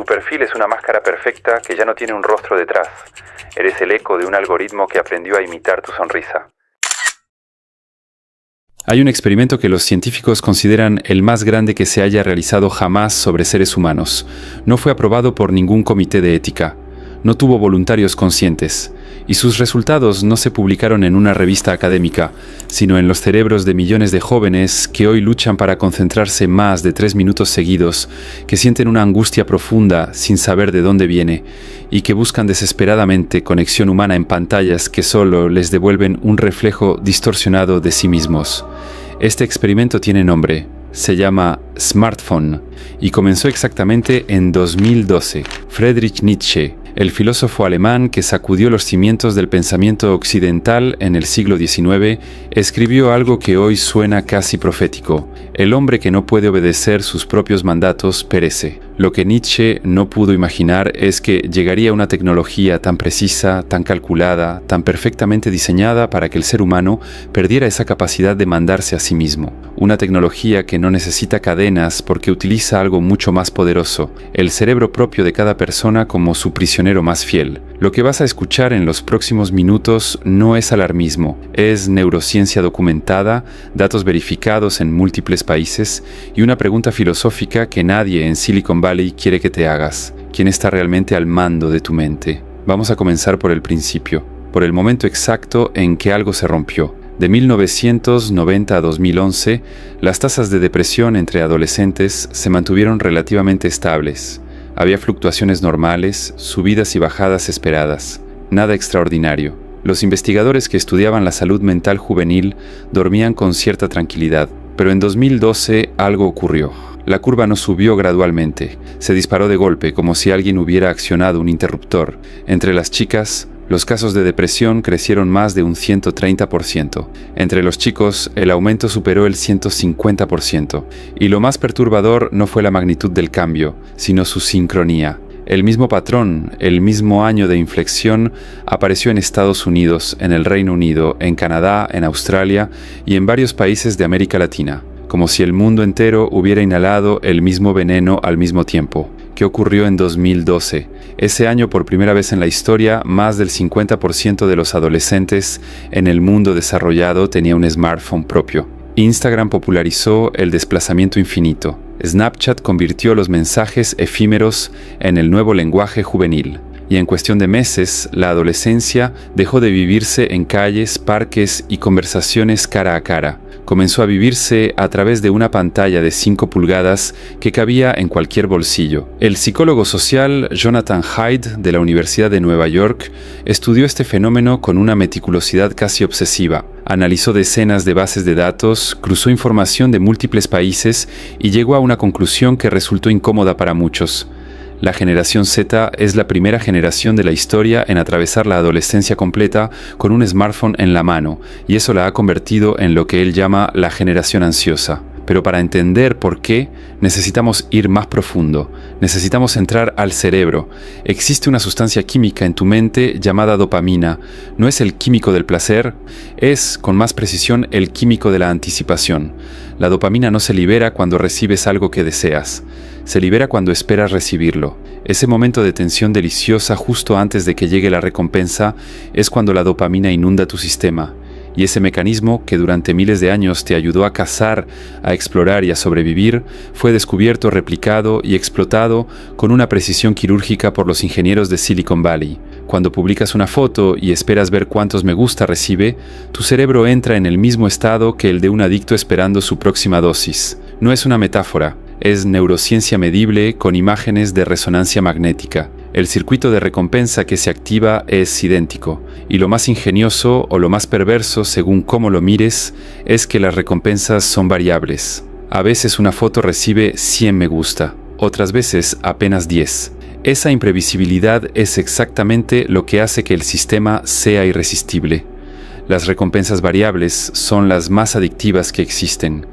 Tu perfil es una máscara perfecta que ya no tiene un rostro detrás. Eres el eco de un algoritmo que aprendió a imitar tu sonrisa. Hay un experimento que los científicos consideran el más grande que se haya realizado jamás sobre seres humanos. No fue aprobado por ningún comité de ética. No tuvo voluntarios conscientes. Y sus resultados no se publicaron en una revista académica, sino en los cerebros de millones de jóvenes que hoy luchan para concentrarse más de 3 minutos seguidos, que sienten una angustia profunda sin saber de dónde viene, y que buscan desesperadamente conexión humana en pantallas que solo les devuelven un reflejo distorsionado de sí mismos. Este experimento tiene nombre. Se llama Smartphone y comenzó exactamente en 2012. Friedrich Nietzsche, el filósofo alemán que sacudió los cimientos del pensamiento occidental en el siglo XIX, escribió algo que hoy suena casi profético. El hombre que no puede obedecer sus propios mandatos perece. Lo que Nietzsche no pudo imaginar es que llegaría una tecnología tan precisa, tan calculada, tan perfectamente diseñada para que el ser humano perdiera esa capacidad de mandarse a sí mismo. Una tecnología que no necesita cadenas porque utiliza algo mucho más poderoso, el cerebro propio de cada persona como su prisionero más fiel. Lo que vas a escuchar en los próximos minutos no es alarmismo, es neurociencia documentada, datos verificados en múltiples países y una pregunta filosófica que nadie en Silicon Valley quiere que te hagas. ¿Quién está realmente al mando de tu mente? Vamos a comenzar por el principio, por el momento exacto en que algo se rompió. De 1990 a 2011, las tasas de depresión entre adolescentes se mantuvieron relativamente estables. Había fluctuaciones normales, subidas y bajadas esperadas. Nada extraordinario. Los investigadores que estudiaban la salud mental juvenil dormían con cierta tranquilidad. Pero en 2012 algo ocurrió. La curva no subió gradualmente. Se disparó de golpe, como si alguien hubiera accionado un interruptor. Entre las chicas, los casos de depresión crecieron más de un 130%. Entre los chicos, el aumento superó el 150%. Y lo más perturbador no fue la magnitud del cambio, sino su sincronía. El mismo patrón, el mismo año de inflexión, apareció en Estados Unidos, en el Reino Unido, en Canadá, en Australia y en varios países de América Latina, como si el mundo entero hubiera inhalado el mismo veneno al mismo tiempo. ¿Qué ocurrió en 2012? Ese año, por primera vez en la historia, más del 50% de los adolescentes en el mundo desarrollado tenía un smartphone propio. Instagram popularizó el desplazamiento infinito. Snapchat convirtió los mensajes efímeros en el nuevo lenguaje juvenil. Y en cuestión de meses, la adolescencia dejó de vivirse en calles, parques y conversaciones cara a cara. Comenzó a vivirse a través de una pantalla de 5 pulgadas que cabía en cualquier bolsillo. El psicólogo social Jonathan Haidt de la Universidad de Nueva York estudió este fenómeno con una meticulosidad casi obsesiva. Analizó decenas de bases de datos, cruzó información de múltiples países y llegó a una conclusión que resultó incómoda para muchos. La generación Z es la primera generación de la historia en atravesar la adolescencia completa con un smartphone en la mano, y eso la ha convertido en lo que él llama la generación ansiosa. Pero para entender por qué, necesitamos ir más profundo, necesitamos entrar al cerebro. Existe una sustancia química en tu mente llamada dopamina. No es el químico del placer, es, con más precisión, el químico de la anticipación. La dopamina no se libera cuando recibes algo que deseas, se libera cuando esperas recibirlo. Ese momento de tensión deliciosa justo antes de que llegue la recompensa es cuando la dopamina inunda tu sistema. Y ese mecanismo que durante miles de años te ayudó a cazar, a explorar y a sobrevivir, fue descubierto, replicado y explotado con una precisión quirúrgica por los ingenieros de Silicon Valley. Cuando publicas una foto y esperas ver cuántos me gusta recibe, tu cerebro entra en el mismo estado que el de un adicto esperando su próxima dosis. No es una metáfora, es neurociencia medible con imágenes de resonancia magnética. El circuito de recompensa que se activa es idéntico, y lo más ingenioso o lo más perverso, según cómo lo mires, es que las recompensas son variables. A veces una foto recibe 100 me gusta, otras veces apenas 10. Esa imprevisibilidad es exactamente lo que hace que el sistema sea irresistible. Las recompensas variables son las más adictivas que existen.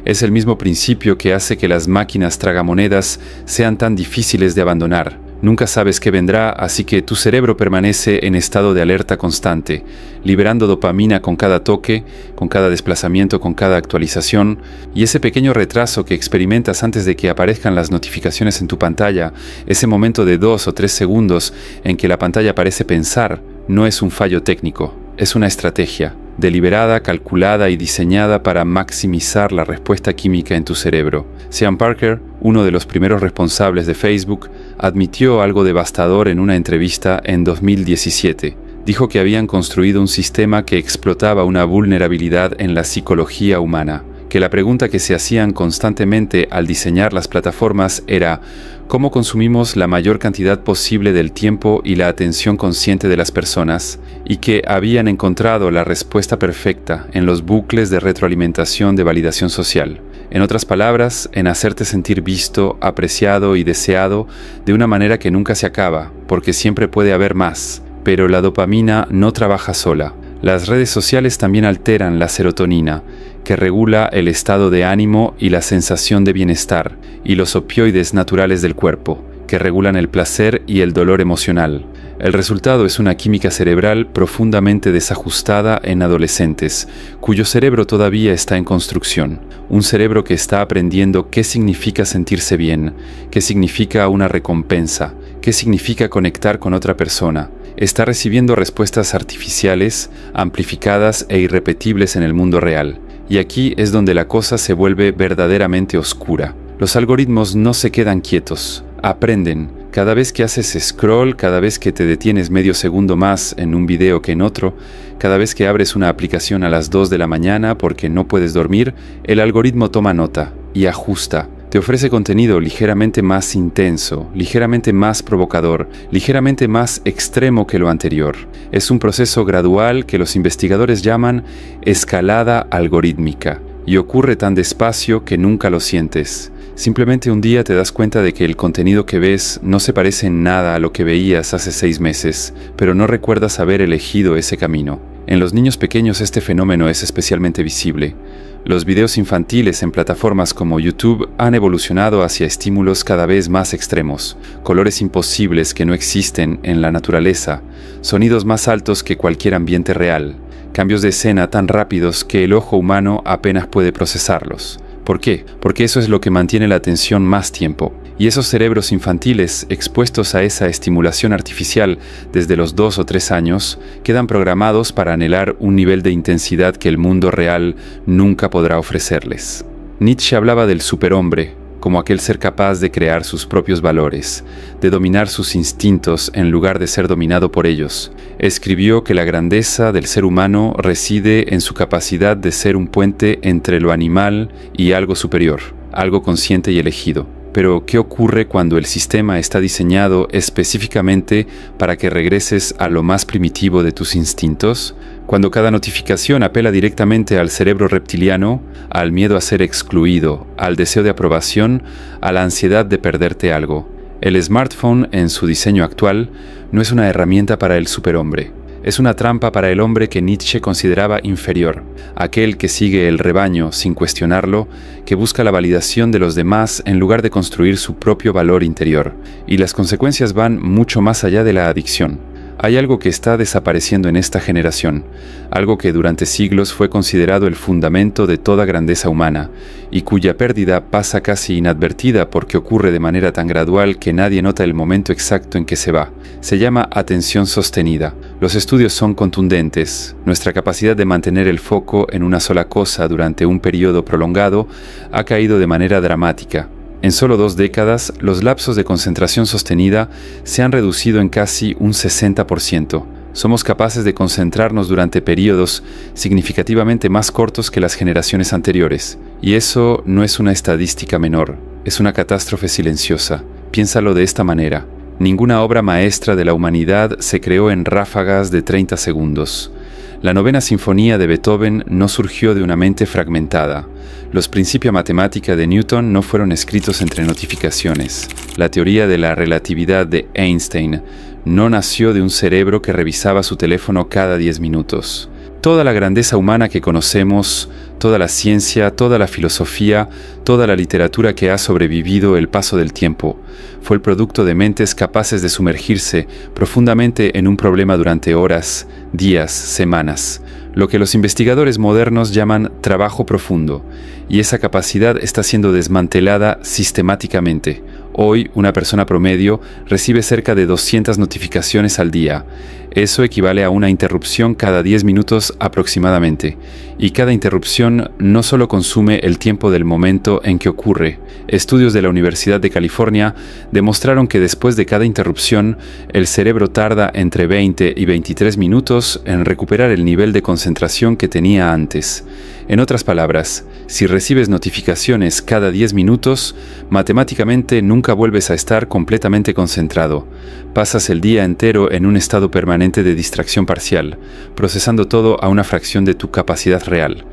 Es el mismo principio que hace que las máquinas tragamonedas sean tan difíciles de abandonar. Nunca sabes qué vendrá, así que tu cerebro permanece en estado de alerta constante, liberando dopamina con cada toque, con cada desplazamiento, con cada actualización, y ese pequeño retraso que experimentas antes de que aparezcan las notificaciones en tu pantalla, ese momento de 2 o 3 segundos en que la pantalla parece pensar, no es un fallo técnico, es una estrategia, deliberada, calculada y diseñada para maximizar la respuesta química en tu cerebro. Sean Parker, uno de los primeros responsables de Facebook, admitió algo devastador en una entrevista en 2017. Dijo que habían construido un sistema que explotaba una vulnerabilidad en la psicología humana, que la pregunta que se hacían constantemente al diseñar las plataformas era ¿cómo consumimos la mayor cantidad posible del tiempo y la atención consciente de las personas? Y que habían encontrado la respuesta perfecta en los bucles de retroalimentación de validación social. En otras palabras, en hacerte sentir visto, apreciado y deseado de una manera que nunca se acaba, porque siempre puede haber más. Pero la dopamina no trabaja sola. Las redes sociales también alteran la serotonina, que regula el estado de ánimo y la sensación de bienestar, y los opioides naturales del cuerpo, que regulan el placer y el dolor emocional. El resultado es una química cerebral profundamente desajustada en adolescentes, cuyo cerebro todavía está en construcción. Un cerebro que está aprendiendo qué significa sentirse bien, qué significa una recompensa, qué significa conectar con otra persona. Está recibiendo respuestas artificiales, amplificadas e irrepetibles en el mundo real. Y aquí es donde la cosa se vuelve verdaderamente oscura. Los algoritmos no se quedan quietos, aprenden. Cada vez que haces scroll, cada vez que te detienes medio segundo más en un video que en otro, cada vez que abres una aplicación a las 2 de la mañana porque no puedes dormir, el algoritmo toma nota y ajusta. Te ofrece contenido ligeramente más intenso, ligeramente más provocador, ligeramente más extremo que lo anterior. Es un proceso gradual que los investigadores llaman escalada algorítmica y ocurre tan despacio que nunca lo sientes. Simplemente un día te das cuenta de que el contenido que ves no se parece en nada a lo que veías hace 6 meses, pero no recuerdas haber elegido ese camino. En los niños pequeños este fenómeno es especialmente visible. Los videos infantiles en plataformas como YouTube han evolucionado hacia estímulos cada vez más extremos, colores imposibles que no existen en la naturaleza, sonidos más altos que cualquier ambiente real, cambios de escena tan rápidos que el ojo humano apenas puede procesarlos. ¿Por qué? Porque eso es lo que mantiene la atención más tiempo. Y esos cerebros infantiles, expuestos a esa estimulación artificial desde los 2 o 3 años, quedan programados para anhelar un nivel de intensidad que el mundo real nunca podrá ofrecerles. Nietzsche hablaba del superhombre, como aquel ser capaz de crear sus propios valores, de dominar sus instintos en lugar de ser dominado por ellos. Escribió que la grandeza del ser humano reside en su capacidad de ser un puente entre lo animal y algo superior, algo consciente y elegido. Pero, ¿qué ocurre cuando el sistema está diseñado específicamente para que regreses a lo más primitivo de tus instintos? Cuando cada notificación apela directamente al cerebro reptiliano, al miedo a ser excluido, al deseo de aprobación, a la ansiedad de perderte algo. El smartphone, en su diseño actual, no es una herramienta para el superhombre. Es una trampa para el hombre que Nietzsche consideraba inferior, aquel que sigue el rebaño sin cuestionarlo, que busca la validación de los demás en lugar de construir su propio valor interior. Y las consecuencias van mucho más allá de la adicción. Hay algo que está desapareciendo en esta generación, algo que durante siglos fue considerado el fundamento de toda grandeza humana, y cuya pérdida pasa casi inadvertida porque ocurre de manera tan gradual que nadie nota el momento exacto en que se va. Se llama atención sostenida. Los estudios son contundentes. Nuestra capacidad de mantener el foco en una sola cosa durante un periodo prolongado ha caído de manera dramática. En solo 2 décadas, los lapsos de concentración sostenida se han reducido en casi un 60%. Somos capaces de concentrarnos durante periodos significativamente más cortos que las generaciones anteriores. Y eso no es una estadística menor, es una catástrofe silenciosa. Piénsalo de esta manera. Ninguna obra maestra de la humanidad se creó en ráfagas de 30 segundos. La 9ª Sinfonía de Beethoven no surgió de una mente fragmentada. Los Principia Mathematica de Newton no fueron escritos entre notificaciones. La teoría de la relatividad de Einstein no nació de un cerebro que revisaba su teléfono cada 10 minutos. Toda la grandeza humana que conocemos, toda la ciencia, toda la filosofía, toda la literatura que ha sobrevivido el paso del tiempo, fue el producto de mentes capaces de sumergirse profundamente en un problema durante horas, días, semanas, lo que los investigadores modernos llaman trabajo profundo, y esa capacidad está siendo desmantelada sistemáticamente. Hoy, una persona promedio recibe cerca de 200 notificaciones al día. Eso equivale a una interrupción cada 10 minutos aproximadamente. Y cada interrupción no solo consume el tiempo del momento en que ocurre. Estudios de la Universidad de California demostraron que después de cada interrupción, el cerebro tarda entre 20 y 23 minutos en recuperar el nivel de concentración que tenía antes. En otras palabras, si recibes notificaciones cada 10 minutos, matemáticamente nunca vuelves a estar completamente concentrado. Pasas el día entero en un estado permanente de distracción parcial, procesando todo a una fracción de tu capacidad real.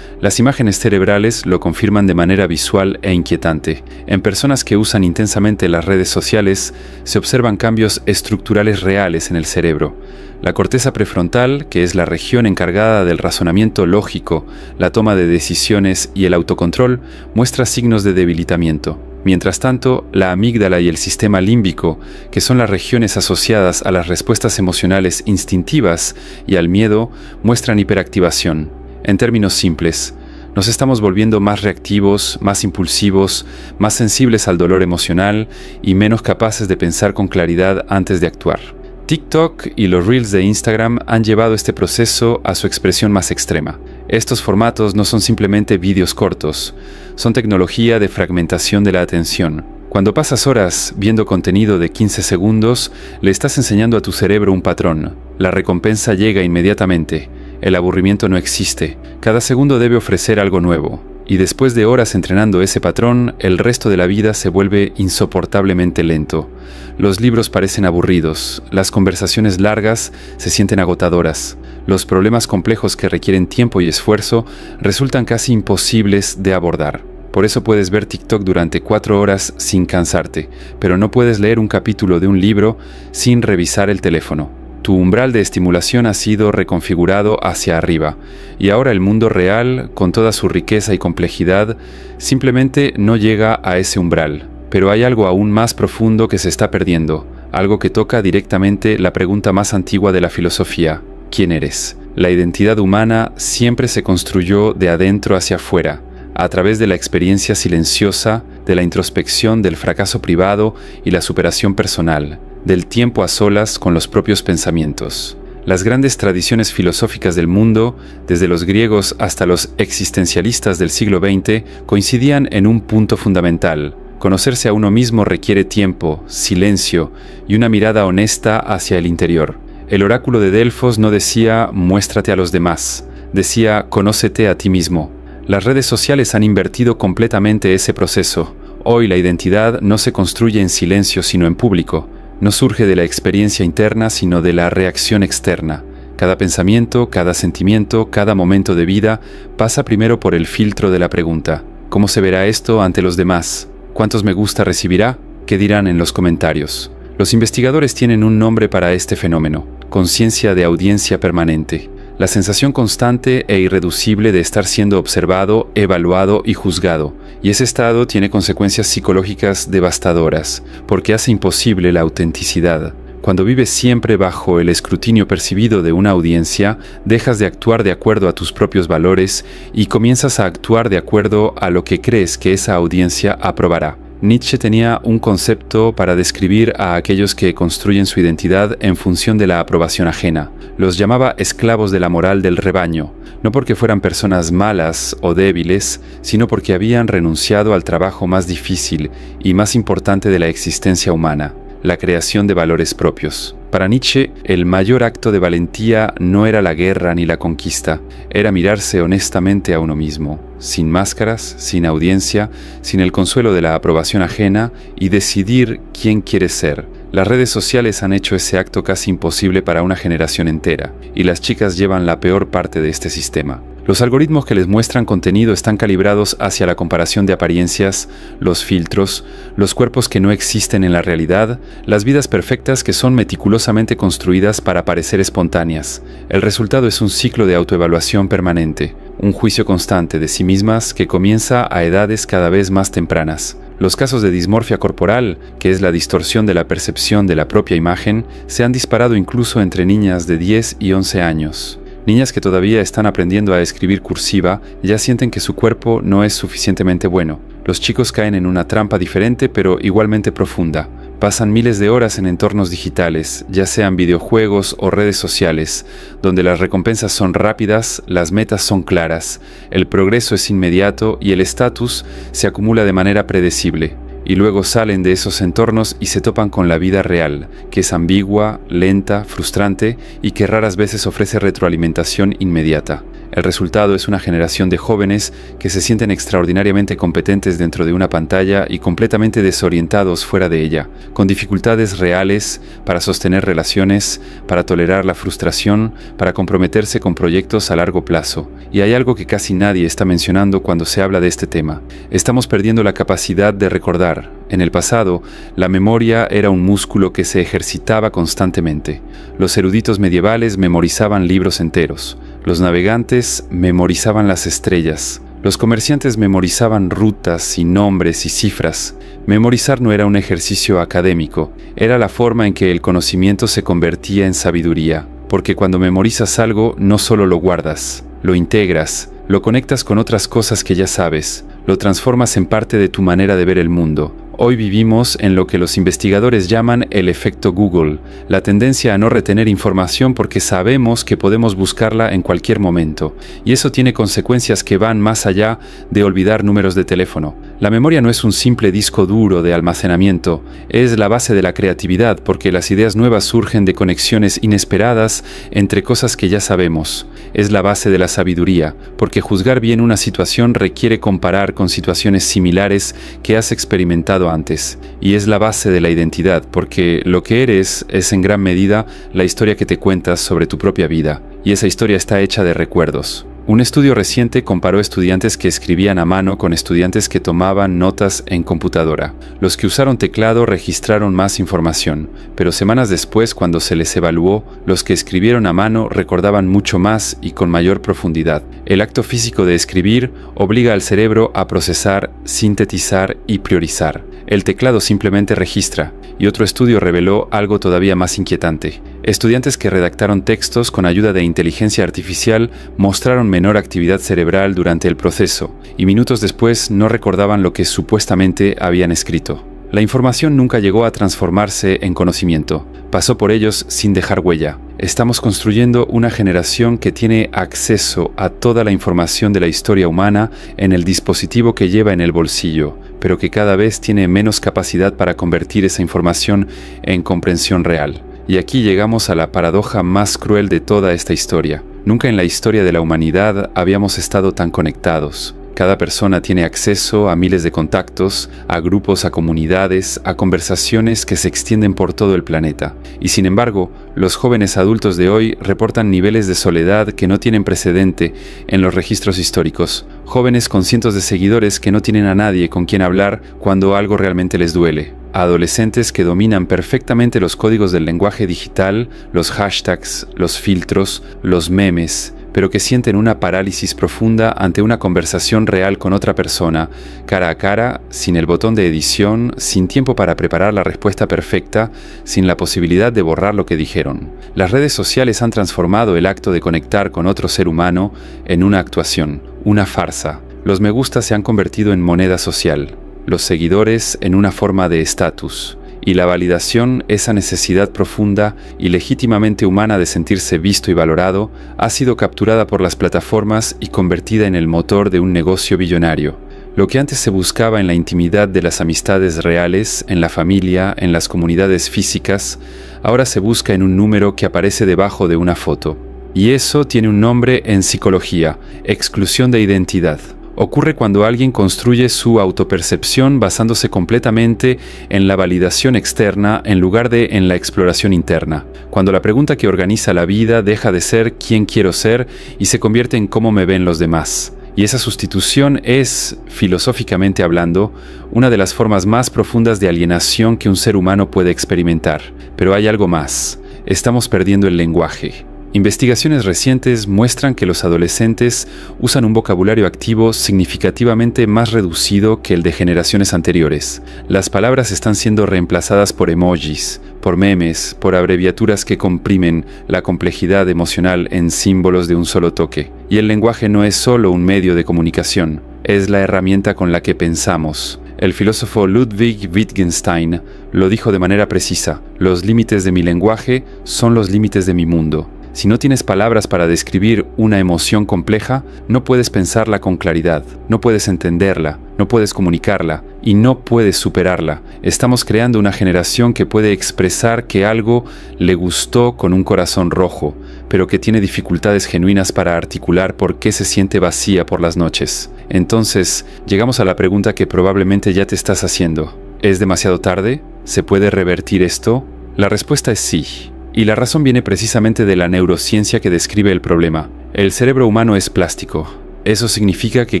Las imágenes cerebrales lo confirman de manera visual e inquietante. En personas que usan intensamente las redes sociales, se observan cambios estructurales reales en el cerebro. La corteza prefrontal, que es la región encargada del razonamiento lógico, la toma de decisiones y el autocontrol, muestra signos de debilitamiento. Mientras tanto, la amígdala y el sistema límbico, que son las regiones asociadas a las respuestas emocionales instintivas y al miedo, muestran hiperactivación. En términos simples, nos estamos volviendo más reactivos, más impulsivos, más sensibles al dolor emocional y menos capaces de pensar con claridad antes de actuar. TikTok y los Reels de Instagram han llevado este proceso a su expresión más extrema. Estos formatos no son simplemente vídeos cortos, son tecnología de fragmentación de la atención. Cuando pasas horas viendo contenido de 15 segundos, le estás enseñando a tu cerebro un patrón. La recompensa llega inmediatamente. El aburrimiento no existe. Cada segundo debe ofrecer algo nuevo. Y después de horas entrenando ese patrón, el resto de la vida se vuelve insoportablemente lento. Los libros parecen aburridos, las conversaciones largas se sienten agotadoras, los problemas complejos que requieren tiempo y esfuerzo resultan casi imposibles de abordar. Por eso puedes ver TikTok durante 4 horas sin cansarte, pero no puedes leer un capítulo de un libro sin revisar el teléfono. Tu umbral de estimulación ha sido reconfigurado hacia arriba, y ahora el mundo real, con toda su riqueza y complejidad, simplemente no llega a ese umbral. Pero hay algo aún más profundo que se está perdiendo, algo que toca directamente la pregunta más antigua de la filosofía: ¿quién eres? La identidad humana siempre se construyó de adentro hacia afuera, a través de la experiencia silenciosa, de la introspección del fracaso privado y la superación personal, del tiempo a solas con los propios pensamientos. Las grandes tradiciones filosóficas del mundo, desde los griegos hasta los existencialistas del siglo XX, coincidían en un punto fundamental. Conocerse a uno mismo requiere tiempo, silencio y una mirada honesta hacia el interior. El oráculo de Delfos no decía «muéstrate a los demás», decía «conócete a ti mismo». Las redes sociales han invertido completamente ese proceso. Hoy la identidad no se construye en silencio sino en público. No surge de la experiencia interna, sino de la reacción externa. Cada pensamiento, cada sentimiento, cada momento de vida pasa primero por el filtro de la pregunta: ¿cómo se verá esto ante los demás? ¿Cuántos me gusta recibirá? ¿Qué dirán en los comentarios? Los investigadores tienen un nombre para este fenómeno: conciencia de audiencia permanente. La sensación constante e irreducible de estar siendo observado, evaluado y juzgado. Y ese estado tiene consecuencias psicológicas devastadoras, porque hace imposible la autenticidad. Cuando vives siempre bajo el escrutinio percibido de una audiencia, dejas de actuar de acuerdo a tus propios valores y comienzas a actuar de acuerdo a lo que crees que esa audiencia aprobará. Nietzsche tenía un concepto para describir a aquellos que construyen su identidad en función de la aprobación ajena. Los llamaba esclavos de la moral del rebaño, no porque fueran personas malas o débiles, sino porque habían renunciado al trabajo más difícil y más importante de la existencia humana: la creación de valores propios. Para Nietzsche, el mayor acto de valentía no era la guerra ni la conquista, era mirarse honestamente a uno mismo, sin máscaras, sin audiencia, sin el consuelo de la aprobación ajena, y decidir quién quiere ser. Las redes sociales han hecho ese acto casi imposible para una generación entera, y las chicas llevan la peor parte de este sistema. Los algoritmos que les muestran contenido están calibrados hacia la comparación de apariencias, los filtros, los cuerpos que no existen en la realidad, las vidas perfectas que son meticulosamente construidas para parecer espontáneas. El resultado es un ciclo de autoevaluación permanente, un juicio constante de sí mismas que comienza a edades cada vez más tempranas. Los casos de dismorfia corporal, que es la distorsión de la percepción de la propia imagen, se han disparado incluso entre niñas de 10 y 11 años. Niñas que todavía están aprendiendo a escribir cursiva ya sienten que su cuerpo no es suficientemente bueno. Los chicos caen en una trampa diferente pero igualmente profunda. Pasan miles de horas en entornos digitales, ya sean videojuegos o redes sociales, donde las recompensas son rápidas, las metas son claras, el progreso es inmediato y el estatus se acumula de manera predecible. Y luego salen de esos entornos y se topan con la vida real, que es ambigua, lenta, frustrante y que raras veces ofrece retroalimentación inmediata. El resultado es una generación de jóvenes que se sienten extraordinariamente competentes dentro de una pantalla y completamente desorientados fuera de ella, con dificultades reales para sostener relaciones, para tolerar la frustración, para comprometerse con proyectos a largo plazo. Y hay algo que casi nadie está mencionando cuando se habla de este tema. Estamos perdiendo la capacidad de recordar. En el pasado, la memoria era un músculo que se ejercitaba constantemente. Los eruditos medievales memorizaban libros enteros. Los navegantes memorizaban las estrellas. Los comerciantes memorizaban rutas y nombres y cifras. Memorizar no era un ejercicio académico, era la forma en que el conocimiento se convertía en sabiduría. Porque cuando memorizas algo, no solo lo guardas, lo integras, lo conectas con otras cosas que ya sabes, lo transformas en parte de tu manera de ver el mundo. Hoy vivimos en lo que los investigadores llaman el efecto Google, la tendencia a no retener información porque sabemos que podemos buscarla en cualquier momento, y eso tiene consecuencias que van más allá de olvidar números de teléfono. La memoria no es un simple disco duro de almacenamiento, es la base de la creatividad porque las ideas nuevas surgen de conexiones inesperadas entre cosas que ya sabemos. Es la base de la sabiduría, porque juzgar bien una situación requiere comparar con situaciones similares que has experimentado antes, y es la base de la identidad, porque lo que eres es en gran medida la historia que te cuentas sobre tu propia vida, y esa historia está hecha de recuerdos. Un estudio reciente comparó estudiantes que escribían a mano con estudiantes que tomaban notas en computadora. Los que usaron teclado registraron más información, pero semanas después, cuando se les evaluó, los que escribieron a mano recordaban mucho más y con mayor profundidad. El acto físico de escribir obliga al cerebro a procesar, sintetizar y priorizar. El teclado simplemente registra, y otro estudio reveló algo todavía más inquietante. Estudiantes que redactaron textos con ayuda de inteligencia artificial mostraron menor actividad cerebral durante el proceso, y minutos después no recordaban lo que supuestamente habían escrito. La información nunca llegó a transformarse en conocimiento, pasó por ellos sin dejar huella. Estamos construyendo una generación que tiene acceso a toda la información de la historia humana en el dispositivo que lleva en el bolsillo, pero que cada vez tiene menos capacidad para convertir esa información en comprensión real. Y aquí llegamos a la paradoja más cruel de toda esta historia. Nunca en la historia de la humanidad habíamos estado tan conectados. Cada persona tiene acceso a miles de contactos, a grupos, a comunidades, a conversaciones que se extienden por todo el planeta. Y sin embargo, los jóvenes adultos de hoy reportan niveles de soledad que no tienen precedente en los registros históricos. Jóvenes con cientos de seguidores que no tienen a nadie con quien hablar cuando algo realmente les duele. Adolescentes que dominan perfectamente los códigos del lenguaje digital, los hashtags, los filtros, los memes, pero que sienten una parálisis profunda ante una conversación real con otra persona, cara a cara, sin el botón de edición, sin tiempo para preparar la respuesta perfecta, sin la posibilidad de borrar lo que dijeron. Las redes sociales han transformado el acto de conectar con otro ser humano en una actuación, una farsa. Los me gusta se han convertido en moneda social, los seguidores en una forma de estatus. Y la validación, esa necesidad profunda y legítimamente humana de sentirse visto y valorado, ha sido capturada por las plataformas y convertida en el motor de un negocio billonario. Lo que antes se buscaba en la intimidad de las amistades reales, en la familia, en las comunidades físicas, ahora se busca en un número que aparece debajo de una foto. Y eso tiene un nombre en psicología: exclusión de identidad. Ocurre cuando alguien construye su autopercepción basándose completamente en la validación externa en lugar de en la exploración interna. Cuando la pregunta que organiza la vida deja de ser quién quiero ser y se convierte en cómo me ven los demás. Y esa sustitución es, filosóficamente hablando, una de las formas más profundas de alienación que un ser humano puede experimentar. Pero hay algo más. Estamos perdiendo el lenguaje. Investigaciones recientes muestran que los adolescentes usan un vocabulario activo significativamente más reducido que el de generaciones anteriores. Las palabras están siendo reemplazadas por emojis, por memes, por abreviaturas que comprimen la complejidad emocional en símbolos de un solo toque. Y el lenguaje no es solo un medio de comunicación, es la herramienta con la que pensamos. El filósofo Ludwig Wittgenstein lo dijo de manera precisa: los límites de mi lenguaje son los límites de mi mundo. Si no tienes palabras para describir una emoción compleja, no puedes pensarla con claridad, no puedes entenderla, no puedes comunicarla y no puedes superarla. Estamos creando una generación que puede expresar que algo le gustó con un corazón rojo, pero que tiene dificultades genuinas para articular por qué se siente vacía por las noches. Entonces, llegamos a la pregunta que probablemente ya te estás haciendo. ¿Es demasiado tarde? ¿Se puede revertir esto? La respuesta es sí. Y la razón viene precisamente de la neurociencia que describe el problema. El cerebro humano es plástico. Eso significa que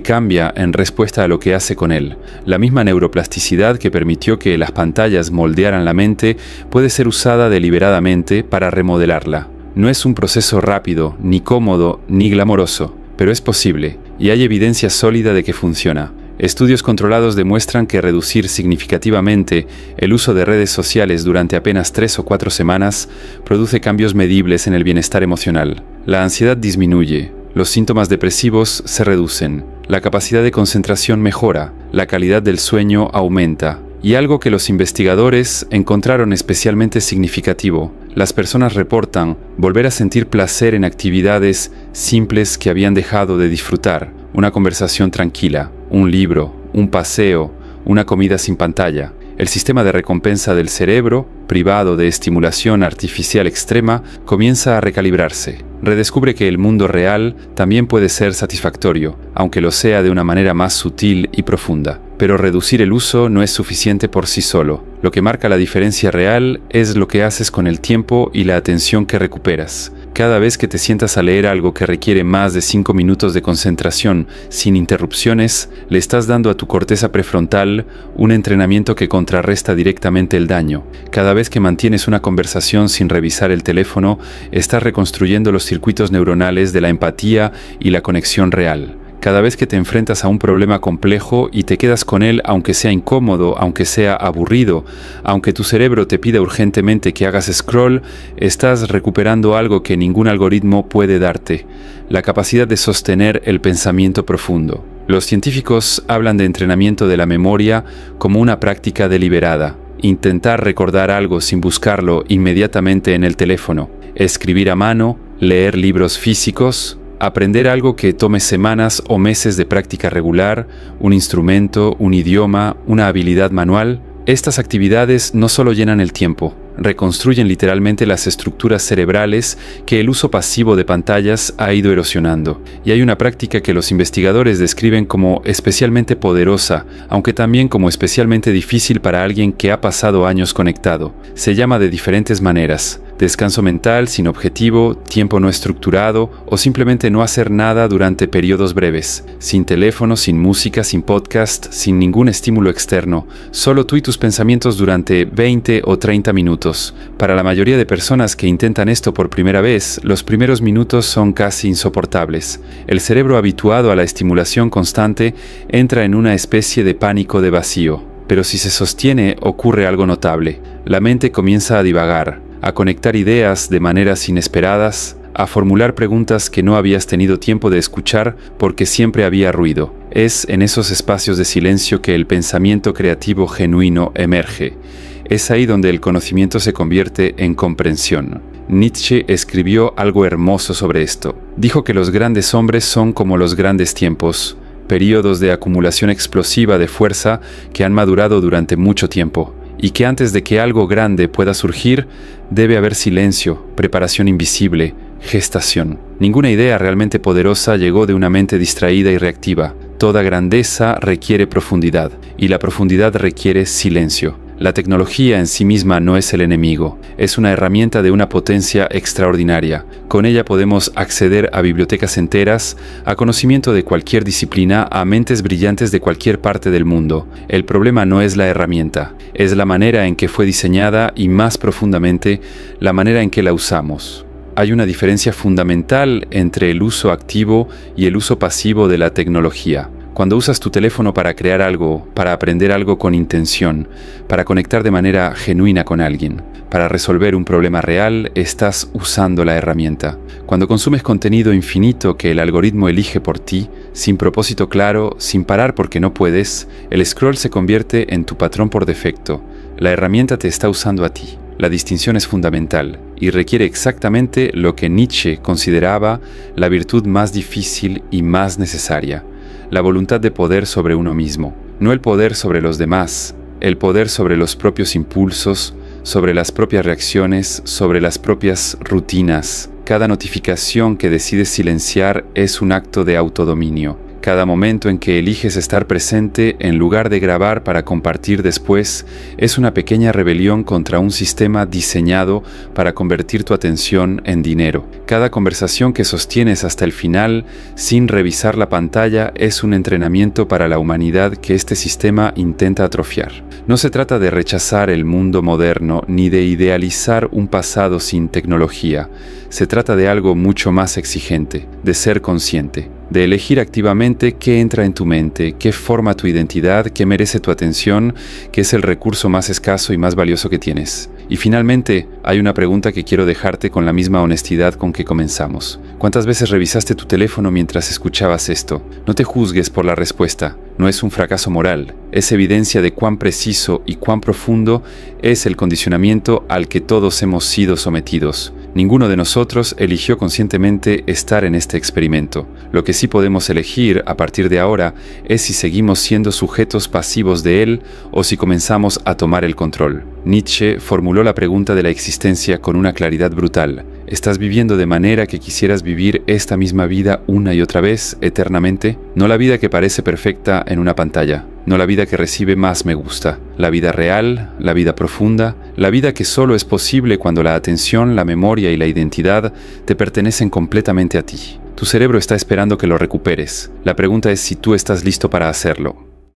cambia en respuesta a lo que hace con él. La misma neuroplasticidad que permitió que las pantallas moldearan la mente puede ser usada deliberadamente para remodelarla. No es un proceso rápido, ni cómodo, ni glamoroso, pero es posible, y hay evidencia sólida de que funciona. Estudios controlados demuestran que reducir significativamente el uso de redes sociales durante apenas 3 o 4 semanas produce cambios medibles en el bienestar emocional. La ansiedad disminuye, los síntomas depresivos se reducen, la capacidad de concentración mejora, la calidad del sueño aumenta. Y algo que los investigadores encontraron especialmente significativo: las personas reportan volver a sentir placer en actividades simples que habían dejado de disfrutar. Una conversación tranquila, un libro, un paseo, una comida sin pantalla. El sistema de recompensa del cerebro, privado de estimulación artificial extrema, comienza a recalibrarse. Redescubre que el mundo real también puede ser satisfactorio, aunque lo sea de una manera más sutil y profunda. Pero reducir el uso no es suficiente por sí solo. Lo que marca la diferencia real es lo que haces con el tiempo y la atención que recuperas. Cada vez que te sientas a leer algo que requiere más de 5 minutos de concentración sin interrupciones, le estás dando a tu corteza prefrontal un entrenamiento que contrarresta directamente el daño. Cada vez que mantienes una conversación sin revisar el teléfono, estás reconstruyendo los circuitos neuronales de la empatía y la conexión real. Cada vez que te enfrentas a un problema complejo y te quedas con él, aunque sea incómodo, aunque sea aburrido, aunque tu cerebro te pida urgentemente que hagas scroll, estás recuperando algo que ningún algoritmo puede darte: la capacidad de sostener el pensamiento profundo. Los científicos hablan de entrenamiento de la memoria como una práctica deliberada. Intentar recordar algo sin buscarlo inmediatamente en el teléfono, escribir a mano, leer libros físicos, aprender algo que tome semanas o meses de práctica regular, un instrumento, un idioma, una habilidad manual. Estas actividades no solo llenan el tiempo, reconstruyen literalmente las estructuras cerebrales que el uso pasivo de pantallas ha ido erosionando. Y hay una práctica que los investigadores describen como especialmente poderosa, aunque también como especialmente difícil para alguien que ha pasado años conectado. Se llama de diferentes maneras: descanso mental sin objetivo, tiempo no estructurado o simplemente no hacer nada durante periodos breves, sin teléfono, sin música, sin podcast, sin ningún estímulo externo, solo tú y tus pensamientos durante 20 o 30 minutos. Para la mayoría de personas que intentan esto por primera vez, los primeros minutos son casi insoportables. El cerebro habituado a la estimulación constante entra en una especie de pánico de vacío. Pero si se sostiene, ocurre algo notable. La mente comienza a divagar, a conectar ideas de maneras inesperadas, a formular preguntas que no habías tenido tiempo de escuchar porque siempre había ruido. Es en esos espacios de silencio que el pensamiento creativo genuino emerge. Es ahí donde el conocimiento se convierte en comprensión. Nietzsche escribió algo hermoso sobre esto. Dijo que los grandes hombres son como los grandes tiempos, períodos de acumulación explosiva de fuerza que han madurado durante mucho tiempo, y que antes de que algo grande pueda surgir, debe haber silencio, preparación invisible, gestación. Ninguna idea realmente poderosa llegó de una mente distraída y reactiva. Toda grandeza requiere profundidad, y la profundidad requiere silencio. La tecnología en sí misma no es el enemigo, es una herramienta de una potencia extraordinaria. Con ella podemos acceder a bibliotecas enteras, a conocimiento de cualquier disciplina, a mentes brillantes de cualquier parte del mundo. El problema no es la herramienta, es la manera en que fue diseñada y, más profundamente, la manera en que la usamos. Hay una diferencia fundamental entre el uso activo y el uso pasivo de la tecnología. Cuando usas tu teléfono para crear algo, para aprender algo con intención, para conectar de manera genuina con alguien, para resolver un problema real, estás usando la herramienta. Cuando consumes contenido infinito que el algoritmo elige por ti, sin propósito claro, sin parar porque no puedes, el scroll se convierte en tu patrón por defecto. La herramienta te está usando a ti. La distinción es fundamental y requiere exactamente lo que Nietzsche consideraba la virtud más difícil y más necesaria: la voluntad de poder sobre uno mismo. No el poder sobre los demás, el poder sobre los propios impulsos, sobre las propias reacciones, sobre las propias rutinas. Cada notificación que decides silenciar es un acto de autodominio. Cada momento en que eliges estar presente en lugar de grabar para compartir después es una pequeña rebelión contra un sistema diseñado para convertir tu atención en dinero. Cada conversación que sostienes hasta el final sin revisar la pantalla es un entrenamiento para la humanidad que este sistema intenta atrofiar. No se trata de rechazar el mundo moderno ni de idealizar un pasado sin tecnología. Se trata de algo mucho más exigente, de ser consciente, de elegir activamente qué entra en tu mente, qué forma tu identidad, qué merece tu atención, qué es el recurso más escaso y más valioso que tienes. Y finalmente, hay una pregunta que quiero dejarte con la misma honestidad con que comenzamos. ¿Cuántas veces revisaste tu teléfono mientras escuchabas esto? No te juzgues por la respuesta. No es un fracaso moral. Es evidencia de cuán preciso y cuán profundo es el condicionamiento al que todos hemos sido sometidos. Ninguno de nosotros eligió conscientemente estar en este experimento. Lo que sí podemos elegir a partir de ahora es si seguimos siendo sujetos pasivos de él o si comenzamos a tomar el control. Nietzsche formuló la pregunta de la existencia con una claridad brutal. ¿Estás viviendo de manera que quisieras vivir esta misma vida una y otra vez, eternamente? No la vida que parece perfecta en una pantalla, no la vida que recibe más me gusta, la vida real, la vida profunda, la vida que solo es posible cuando la atención, la memoria y la identidad te pertenecen completamente a ti. Tu cerebro está esperando que lo recuperes. La pregunta es si tú estás listo para hacerlo.